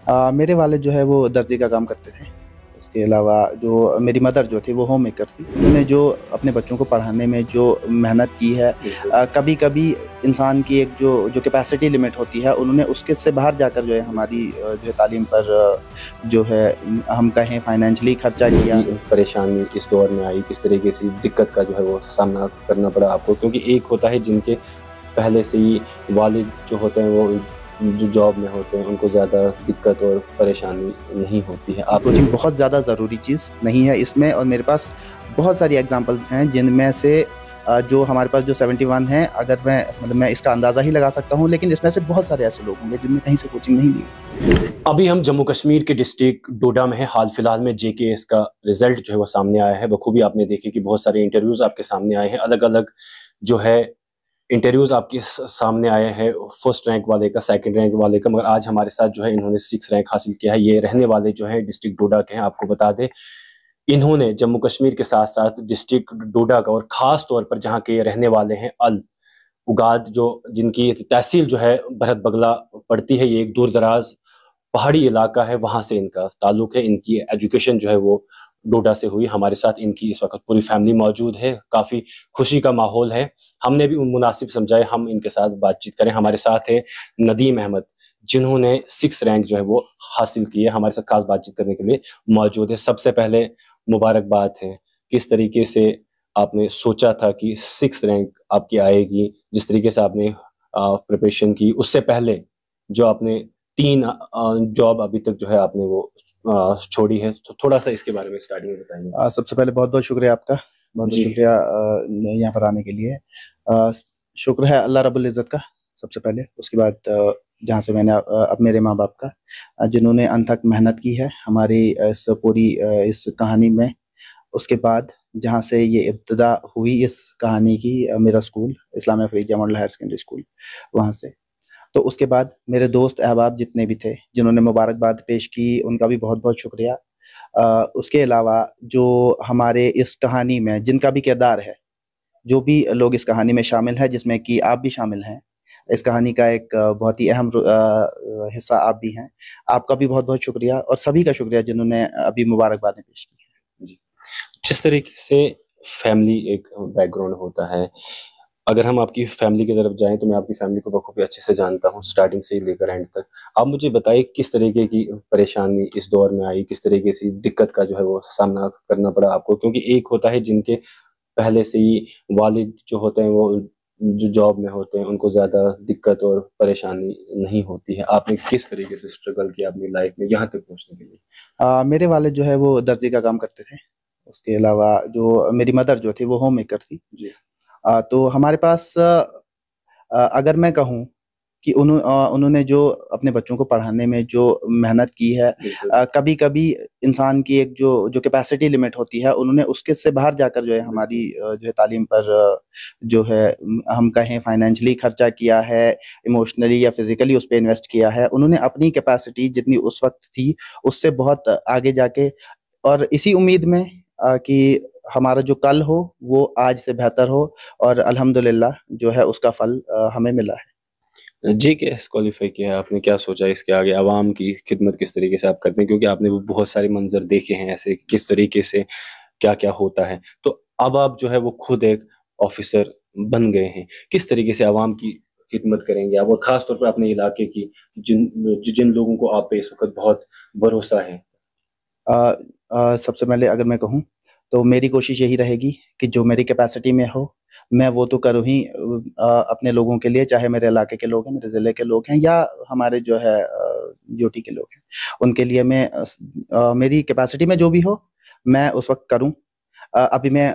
मेरे वालिद जो है वो दर्जी का काम करते थे। उसके अलावा जो मेरी मदर जो थी वो होम मेकर थी। उन्होंने जो अपने बच्चों को पढ़ाने में जो मेहनत की है, कभी-कभी इंसान की एक जो कैपेसिटी लिमिट होती है, उन्होंने उसके से बाहर जाकर जो है हमारी जो है तालीम पर जो है हम कहें फाइनेंशियली खर्चा किया। परेशानी इस दौर में आई, किस तरीके से दिक्कत का जो है वो सामना करना पड़ा आपको? क्योंकि एक होता है जिनके पहले से ही वालिद जो होते हैं वो जो जॉब में होते हैं, उनको ज़्यादा दिक्कत और परेशानी नहीं होती है। आप कोचिंग बहुत ज़्यादा ज़रूरी चीज़ नहीं है इसमें, और मेरे पास बहुत सारी एग्ज़ाम्पल्स हैं जिनमें से जो हमारे पास जो 71 हैं, अगर मैं इसका अंदाज़ा ही लगा सकता हूँ, लेकिन इसमें से बहुत सारे ऐसे लोग होंगे जिनने कहीं से कोचिंग नहीं ली। अभी हम जम्मू कश्मीर के डिस्ट्रिक्ट डोडा में हैं। हाल फिलहाल में जेकेएस का रिजल्ट जो है वो सामने आया है। बखूबी आपने देखे कि बहुत सारे इंटरव्यूज़ आपके सामने आए हैं। अलग-अलग जो है इंटरव्यूज़ आपके सामने आए हैं, फर्स्ट रैंक वाले का, सेकंड रैंक वाले का। मगर आज हमारे साथ जो है इन्होंने 6 रैंक हासिल किया है। ये रहने वाले जो है डिस्ट्रिक्ट डोडा के हैं। आपको बता दें, इन्होंने जम्मू कश्मीर के साथ-साथ डिस्ट्रिक्ट डोडा का और ख़ास तौर पर जहाँ के ये रहने वाले हैं अल उगाद, जो जिनकी तहसील जो है भरत बगला पड़ती है, ये एक दूर-दराज़ पहाड़ी इलाका है, वहाँ से इनका ताल्लुक है। इनकी एजुकेशन जो है वो डोडा से हुई। हमारे साथ इनकी इस वक़्त पूरी फैमिली मौजूद है। काफ़ी खुशी का माहौल है। हमने भी मुनासिब समझा है हम इनके साथ बातचीत करें। हमारे साथ है नदीम अहमद, जिन्होंने 6 रैंक जो है वो हासिल की है। हमारे साथ ख़ास बातचीत करने के लिए मौजूद है। सबसे पहले मुबारकबाद है। किस तरीके से आपने सोचा था कि 6 रैंक आपकी आएगी? जिस तरीके से आपने प्रिपरेशन की, उससे पहले जो आपने 3 जॉब अभी तक जो है आपने वो छोड़ी है, तो थोड़ा-सा इसके बारे में स्टार्टिंग में बताएँगे? सबसे पहले बहुत-बहुत शुक्रिया आपका, बहुत-बहुत जी। शुक्रिया यहाँ पर आने के लिए। शुक्र है अल्लाह रब्बुल इज़्ज़त का सबसे पहले, उसके बाद जहाँ से मैंने अब मेरे माँ-बाप का, जिन्होंने अंत तक मेहनत की है हमारी इस पूरी इस कहानी में। उसके बाद जहाँ से ये इब्तिदा हुई इस कहानी की, मेरा school Islamia Faridia model higher secondary school, वहाँ से। तो उसके बाद मेरे दोस्त अहबाब जितने भी थे, जिन्होंने मुबारकबाद पेश की, उनका भी बहुत-बहुत शुक्रिया। उसके अलावा जो हमारे इस कहानी में जिनका भी किरदार है, जो भी लोग इस कहानी में शामिल हैं, जिसमें कि आप भी शामिल हैं। इस कहानी का एक बहुत ही अहम हिस्सा आप भी हैं। आपका भी बहुत-बहुत शुक्रिया, और सभी का शुक्रिया जिन्होंने अभी मुबारकबादें पेश की हैं। जी। जिस तरीके से फैमिली एक बैकग्राउंड होता है, अगर हम आपकी फैमिली की तरफ जाएँ, तो मैं आपकी फैमिली को बखूबी अच्छे से जानता हूँ, स्टार्टिंग से ही लेकर एंड तक। आप मुझे बताइए किस तरीके की परेशानी इस दौर में आई, किस तरीके से दिक्कत का जो है वो सामना करना पड़ा आपको? क्योंकि एक होता है जिनके पहले से ही वालिद जो होते हैं वो जो जॉब में होते हैं, उनको ज़्यादा दिक्कत और परेशानी नहीं होती है। आपने किस तरीके से स्ट्रगल किया अपनी लाइफ में यहाँ तक पहुँचने के लिए? मेरे वालिद जो है वो दर्जी का काम करते थे। उसके अलावा जो मेरी मदर जो थी वो होम मेकर थी। जी। तो हमारे पास अगर मैं कहूँ कि उन्होंने जो अपने बच्चों को पढ़ाने में जो मेहनत की है, बिल्कुल। कभी-कभी इंसान की एक जो कैपेसिटी लिमिट होती है, उन्होंने उसके से बाहर जाकर जो है हमारी जो है तालीम पर जो है हम कहें फाइनेंशियली खर्चा किया है, इमोशनली या फिज़िकली उस पे इन्वेस्ट किया है। उन्होंने अपनी कैपेसिटी जितनी उस वक़्त थी, उससे बहुत आगे जाके, और इसी उम्मीद में कि हमारा जो कल हो, वो आज से बेहतर हो, और अल्हम्दुलिल्लाह जो है उसका फल हमें मिला है। जेकेएस क्वालीफाई किया है आपने, क्या सोचा है इसके आगे? अवाम की खिदमत किस तरीके से आप करते हैं? क्योंकि आपने वो बहुत सारे मंज़र देखे हैं ऐसे, किस तरीके से क्या-क्या होता है। तो अब आप जो है वो खुद एक ऑफ़िसर बन गए हैं। किस तरीके से अवाम की खिदमत करेंगे आप, और ख़ास तौर पे अपने इलाके की जिन लोगों को आप पे इस वक़्त बहुत भरोसा है? अ सबसे पहले अगर मैं कहूँ, तो मेरी कोशिश यही रहेगी कि जो मेरी कैपेसिटी में हो, मैं वो तो करूँ ही अपने लोगों के लिए, चाहे मेरे इलाके के लोग हैं, मेरे ज़िले के लोग हैं, या हमारे जो है यूटी के लोग हैं। उनके लिए मैं मेरी कैपेसिटी में जो भी हो, मैं उस वक़्त करूँ। अभी मैं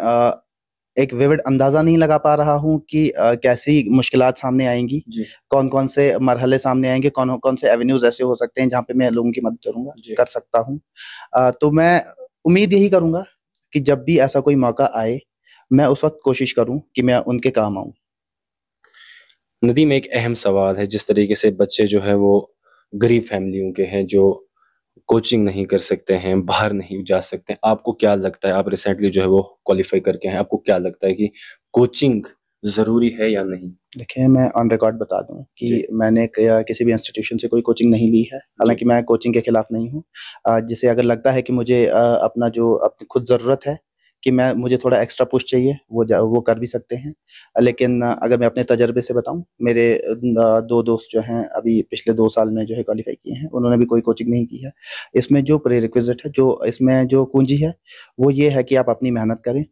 एक विविड अंदाज़ा नहीं लगा पा रहा हूँ कि कैसी मुश्किलात सामने आएँगी, जी। कौन-कौन से मरहले सामने आएँगे, कौन-कौन से एवेन्यूज़ ऐसे हो सकते हैं जहाँ पे मैं लोगों की मदद करूँगा, जी। कर सकता हूँ। तो मैं उम्मीद यही करूँगा कि जब भी ऐसा कोई मौका आए, मैं उस वक़्त कोशिश करूँ कि मैं उनके काम आऊँ। नदीम, एक अहम सवाल है, जिस तरीके से बच्चे जो हैं वो गरीब फैमिलियों के हैं, जो कोचिंग नहीं कर सकते हैं, बाहर नहीं जा सकते हैं। आपको क्या लगता है, आप रिसेंटली जो है वो क्वालीफाई करके आए हैं, आपको क्या लगता है कि कोचिंग जरूरी है या नहीं? देखिए, मैं ऑन रिकॉर्ड बता दूं कि मैंने किसी भी इंस्टीट्यूशन से कोई कोचिंग नहीं ली है। हालांकि मैं कोचिंग के खिलाफ नहीं हूं। जिसे अगर लगता है कि मुझे अपना जो अपनी खुद ज़रूरत है कि मुझे थोड़ा एक्स्ट्रा पुश चाहिए, वो कर भी सकते हैं। लेकिन अगर मैं अपने तजर्बे से बताऊं, मेरे 2 दोस्त जो हैं अभी पिछले 2 साल में जो है क्वालिफाई किए हैं, उन्होंने भी कोई कोचिंग नहीं की है। इसमें जो प्रीरिक्विजिट है, जो इसमें जो कुंजी है, वो ये है कि आप अपनी मेहनत करें,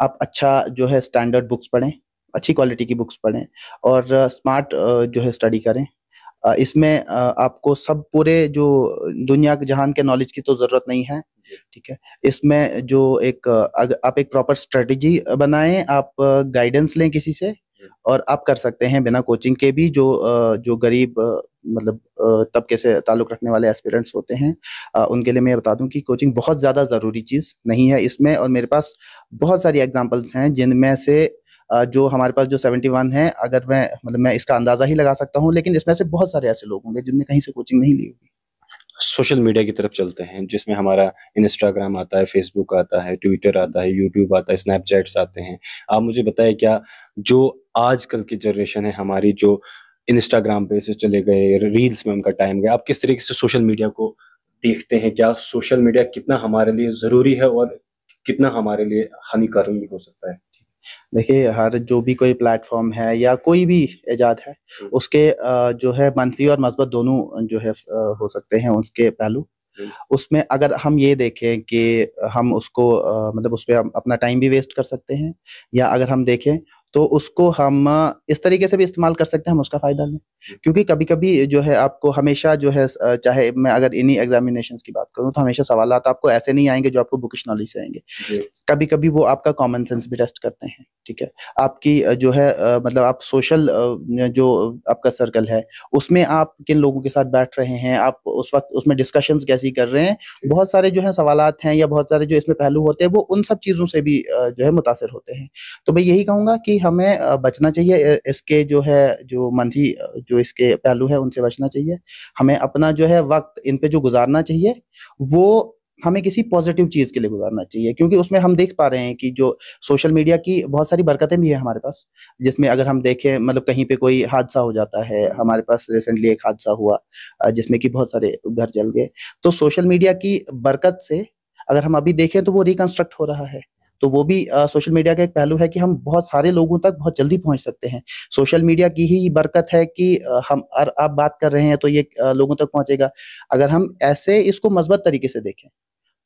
आप अच्छा जो है स्टैंडर्ड बुक्स पढ़ें, अच्छी क्वालिटी की बुक्स पढ़ें और स्मार्ट जो है स्टडी करें। इसमें आपको सब पूरे जो दुनिया के जहान के नॉलेज की तो ज़रूरत नहीं है, ठीक है? इसमें जो आप एक प्रॉपर स्ट्रेटजी बनाएँ, आप गाइडेंस लें किसी से और आप कर सकते हैं बिना कोचिंग के भी। जो गरीब मतलब तबके से ताल्लुक़ रखने वाले एस्पिरेंट्स होते हैं, उनके लिए मैं ये बता दूँ कि कोचिंग बहुत ज़्यादा ज़रूरी चीज़ नहीं है इसमें। और मेरे पास बहुत सारी एग्ज़ाम्पल्स हैं जिनमें से जो हमारे पास जो 71 है, अगर मैं इसका अंदाज़ा ही लगा सकता हूँ, लेकिन इसमें से बहुत सारे ऐसे लोग होंगे जिनने कहीं से कोचिंग नहीं ली होगी। सोशल मीडिया की तरफ चलते हैं, जिसमें हमारा इंस्टाग्राम आता है, फेसबुक आता है, ट्विटर आता है, यूट्यूब आता है, स्नैपचैट्स आते हैं। आप मुझे बताइए, क्या जो आजकल की जनरेशन है हमारी, जो इंस्टाग्राम पे से चले गए, रील्स में उनका टाइम गया, आप किस तरीके से सोशल मीडिया को देखते हैं? क्या सोशल मीडिया कितना हमारे लिए ज़रूरी है और कितना हमारे लिए हानिकारक भी हो सकता है? देखिए, हर जो भी कोई प्लेटफ़ॉर्म है या कोई भी इजाद है, उसके जो है मंफी और मस्बत दोनों जो है हो सकते हैं उसके पहलू। उसमें अगर हम ये देखें कि हम उसको मतलब उसपे हम अपना टाइम भी वेस्ट कर सकते हैं, या अगर हम देखें तो उसको हम इस तरीके से भी इस्तेमाल कर सकते हैं, हम उसका फ़ायदा लें। क्योंकि कभी-कभी जो है आपको हमेशा जो है चाहे मैं अगर इन्हीं एग्ज़ामिनेशंस की बात करूँ, तो हमेशा सवालात आपको ऐसे नहीं आएँगे जो आपको बुकिश नॉलेज से आएँगे। कभी-कभी वो आपका कॉमन सेंस भी टेस्ट करते हैं, ठीक है? आपकी जो है मतलब आप सोशल जो आपका सर्कल है, उसमें आप किन लोगों के साथ बैठ रहे हैं, आप उस वक़्त उसमें डिस्कशंस कैसी कर रहे हैं, बहुत सारे जो हैं सवालात हैं या बहुत सारे जो इसमें पहलू होते हैं, वो उन सब चीज़ों से भी जो है मुतासिर होते हैं। तो मैं यही कहूँगा कि हमें बचना चाहिए इसके जो है जो मंफी जो इसके पहलू हैं, उनसे बचना चाहिए। हमें अपना जो है वक़्त इन पे जो गुज़ारना चाहिए, वो हमें किसी पॉज़िटिव चीज़ के लिए गुज़ारना चाहिए। क्योंकि उसमें हम देख पा रहे हैं कि जो सोशल मीडिया की बहुत सारी बरकतें भी हैं हमारे पास, जिसमें अगर हम देखें मतलब कहीं पे कोई हादसा हो जाता है, हमारे पास रिसेंटली एक हादसा हुआ जिसमें कि बहुत सारे घर जल गए। तो सोशल मीडिया की बरकत से अगर हम अभी देखें तो वो रिकंस्ट्रक्ट हो रहा है। तो वो भी सोशल मीडिया का एक पहलू है कि हम बहुत सारे लोगों तक बहुत जल्दी पहुँच सकते हैं। सोशल मीडिया की ही बरकत है कि हम और आप बात कर रहे हैं तो ये लोगों तक पहुँचेगा। अगर हम ऐसे इसको मस्बत तरीके से देखें,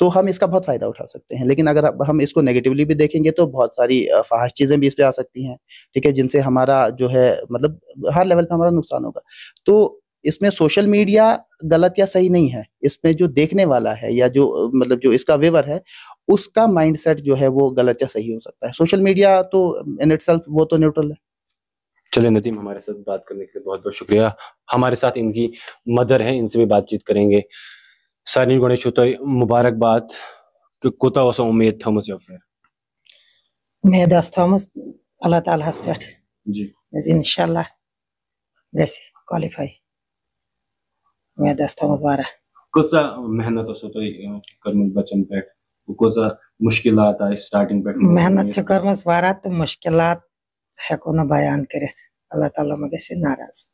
तो हम इसका बहुत फ़ायदा उठा सकते हैं। लेकिन अगर अब हम इसको नेगेटिवली भी देखेंगे तो बहुत सारी फ़ाहिश चीज़ें भी इस पे आ सकती हैं, ठीक है? जिनसे हमारा जो है मतलब हर लेवल पे हमारा नुकसान होगा। तो इसमें सोशल मीडिया गलत या सही नहीं है, इसमें जो देखने वाला है या जो मतलब जो इसका व्यूअर है, उसका माइंडसेट जो है वो गलत या सही हो सकता है। सोशल मीडिया तो इन इटसेल्फ वो तो न्यूट्रल है। चलिए नदीम, हमारे साथ बात करने के लिए बहुत-बहुत शुक्रिया। हमारे साथ इनकी मदर हैं, इनसे भी बातचीत करेंगे। सानी गणेशोत्सव मुबारकबाद। कोता ओस उम्मीद थमस फिर उम्मीद थमस अल्लाह ताला पे जी इंशाल्लाह जैसे क्वालिफाई उम्मीद थमस वारा कोसा मेहनत ओस तो करमल बचन पे कोसा मुश्किलात आई स्टार्टिंग पे मेहनत छ करमस वारा तो मुश्किलात है को न बयान करे अल्लाह ताला मगे से नाराज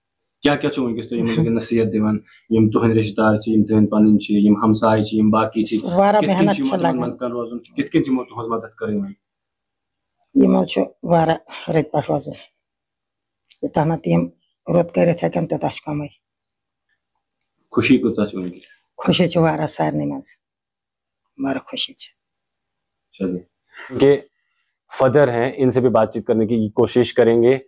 क्या क्या चुन कि तो यम नसीहत दिवन यम तुहन रिश्तेदार छी यम तुहन पनिन छी यम हमसाय छी यम बाकी छी वारा मेहनत छ लगा कितकिन छी तुहन मदद करें यम छ वारा रेत पाशवाजो इतना तीम रोत करे थे कम तो ताश कमाई खुशी को ता चुन खुशी छ वारा सार निमाज मारा खुशी छ। चलिए के फदर हैं, इनसे भी बातचीत करने की कोशिश करेंगे।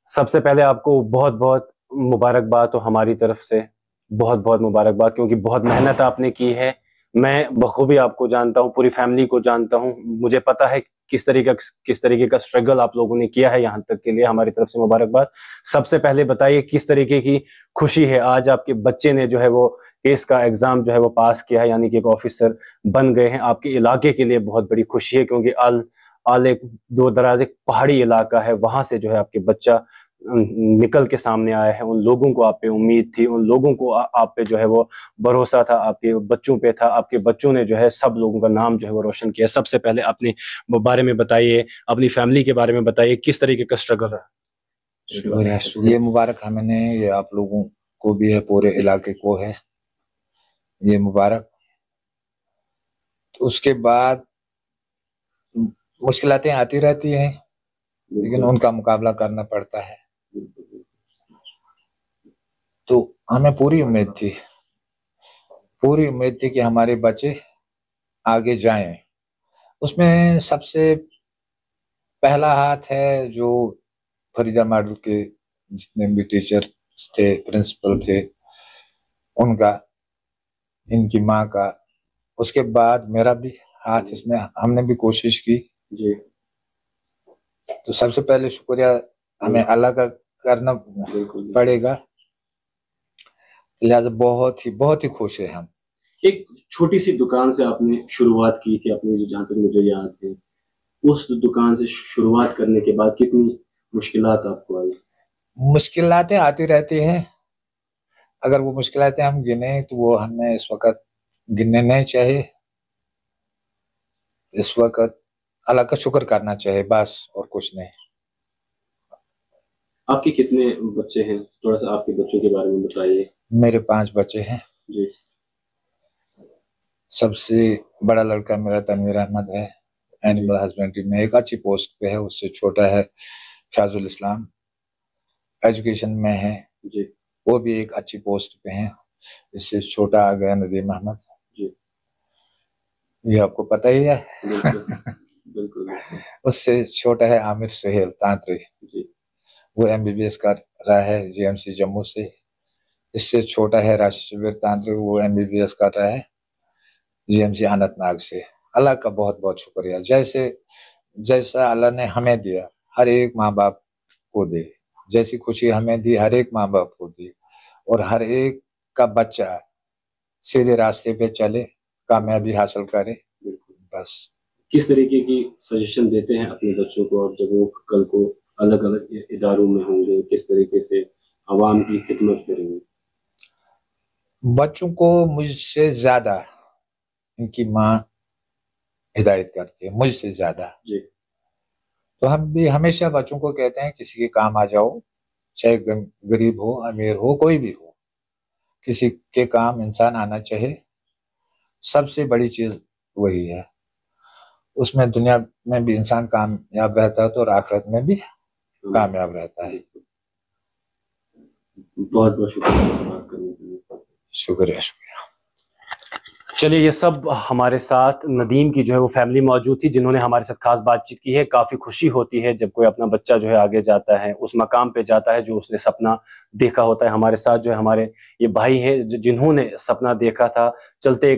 सबसे पहले आपको बहुत बहुत मुबारकबाद, तो हमारी तरफ से बहुत बहुत मुबारकबाद, क्योंकि बहुत मेहनत आपने की है। मैं बखूबी आपको जानता हूँ, पूरी फैमिली को जानता हूँ, मुझे पता है किस तरीके का स्ट्रगल आप लोगों ने किया है यहाँ तक के लिए। हमारी तरफ से मुबारकबाद। सबसे पहले बताइए किस तरीके की खुशी है आज आपके बच्चे ने जो है वो केस का एग्जाम जो है वो पास किया है, यानी कि एक ऑफिसर बन गए हैं। आपके इलाके के लिए बहुत बड़ी खुशी है, क्योंकि आल एक दूर दराज एक पहाड़ी इलाका है, वहां से जो है आपके बच्चा निकल के सामने आया है, उन लोगों को आप पे उम्मीद थी, उन लोगों को आप पे जो है वो भरोसा था, आपके बच्चों पे था, आपके बच्चों ने जो है सब लोगों का नाम जो है वो रोशन किया। सबसे पहले अपने बारे में बताइए, अपनी फैमिली के बारे में बताइए, किस तरीके का स्ट्रगल रहा? शुक्रिया। ये मुबारक हमने, ये आप लोगों को भी है, पूरे इलाके को है ये मुबारक। तो उसके बाद मुश्किलातें आती रहती हैं, लेकिन उनका मुकाबला करना पड़ता है। तो हमें पूरी उम्मीद थी कि हमारे बच्चे आगे जाएं। उसमें सबसे पहला हाथ है जो फरीदा मॉडल के जितने भी टीचर थे, प्रिंसिपल थे, उनका, इनकी माँ का। उसके बाद मेरा भी हाथ इसमें, हमने भी कोशिश की जी। तो सबसे पहले शुक्रिया हमें अल्लाह का करना पड़ेगा। लिहाजा बहुत ही खुश है हम। एक छोटी सी दुकान से आपने शुरुआत की थी अपनी, जहाँ तक मुझे याद है। उस दुकान से शुरुआत करने के बाद कितनी मुश्किलात आपको आई? मुश्किलातें आती रहती हैं। अगर वो मुश्किलातें हम गिने तो वो हमें इस वक्त गिनने नहीं चाहिए। इस वक्त अल्लाह का शुक्र करना चाहिए, बस, और कुछ नहीं। आपके कितने बच्चे हैं? थोड़ा सा आपके बच्चों के बारे में बताइए। मेरे 5 बच्चे हैं जी। सबसे बड़ा लड़का मेरा तनवीर अहमद है, एनिमल हस्बेंड्री में एक अच्छी पोस्ट पे है। उससे छोटा है फयाजुल इस्लाम, एजुकेशन में है जी। वो भी एक अच्छी पोस्ट पे है। इससे छोटा आ गया नदीम अहमद जी। ये आपको पता ही है। बिल्कुल। उससे छोटा है आमिर सुहेल तांत्री जी। वो MBBS कर रहा है GMC जम्मू से। इससे छोटा है राशिद शबीर तांत्री, वो MBBS कर रहा है GMC अनंतनाग से। अल्लाह का बहुत बहुत शुक्रिया। जैसा अल्लाह ने हमें दिया, हर एक माँ बाप को दे। जैसी खुशी हमें दी, हर एक माँ बाप को दी, और हर एक का बच्चा सीधे रास्ते पे चले, कामयाबी हासिल करे, बस। किस तरीके की सजेशन देते हैं अपने बच्चों को, और जब वो कल को अलग अलग इदारों में होंगे, किस तरीके से आवाम की खिदमत करेंगे? बच्चों को मुझसे ज्यादा इनकी माँ हिदायत करती है, मुझसे ज्यादा जी। तो हम भी हमेशा बच्चों को कहते हैं किसी के काम आ जाओ, चाहे गरीब हो अमीर हो कोई भी हो, किसी के काम इंसान आना चाहिए। सबसे बड़ी चीज वही है। उसमें दुनिया में भी इंसान कामयाब रहता है तो और आखिरत में भी कामयाब रहता है। बहुत बहुत शुक्रिया बात करने के लिए। शुक्रिया। चलिए, ये सब हमारे साथ नदीम की जो है वो फैमिली मौजूद थी, जिन्होंने हमारे साथ खास बातचीत की है। काफ़ी खुशी होती है जब कोई अपना बच्चा जो है आगे जाता है, उस मकाम पे जाता है जो उसने सपना देखा होता है। हमारे साथ जो है हमारे ये भाई हैं जिन्होंने सपना देखा था, चलते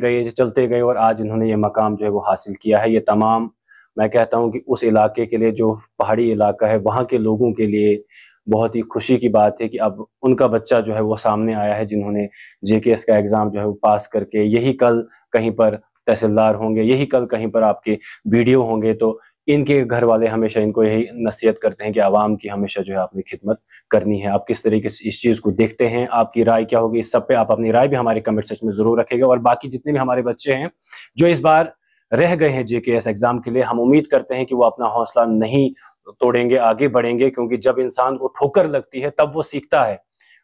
गए और आज इन्होंने ये मकाम जो है वो हासिल किया है। ये तमाम, मैं कहता हूँ कि उस इलाके के लिए, जो पहाड़ी इलाका है, वहाँ के लोगों के लिए बहुत ही खुशी की बात है कि अब उनका बच्चा जो है वो सामने आया है, जिन्होंने JKS का एग्ज़ाम जो है वो पास करके यही कल कहीं पर तहसीलदार होंगे, यही कल कहीं पर आपके BDO होंगे। तो इनके घर वाले हमेशा इनको यही नसीहत करते हैं कि आवाम की हमेशा जो है आपने खिदमत करनी है। आप किस तरीके से इस चीज़ को देखते हैं, आपकी राय क्या होगी इस सब पे? आप अपनी राय भी हमारे कमेंट सेक्शन में ज़रूर रखिएगा। और बाकी जितने भी हमारे बच्चे हैं जो इस बार रह गए हैं JKS एग्ज़ाम के लिए, हम उम्मीद करते हैं कि वो अपना हौसला नहीं तोड़ेंगे, आगे बढ़ेंगे, क्योंकि जब इंसान को ठोकर लगती है तब वो सीखता है।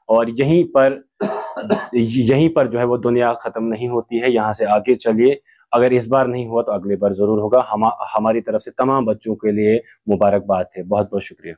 और यहीं पर जो है वो दुनिया खत्म नहीं होती है। यहाँ से आगे चलिए, अगर इस बार नहीं हुआ तो अगली बार जरूर होगा। हमारी तरफ से तमाम बच्चों के लिए मुबारकबाद है। बहुत बहुत शुक्रिया।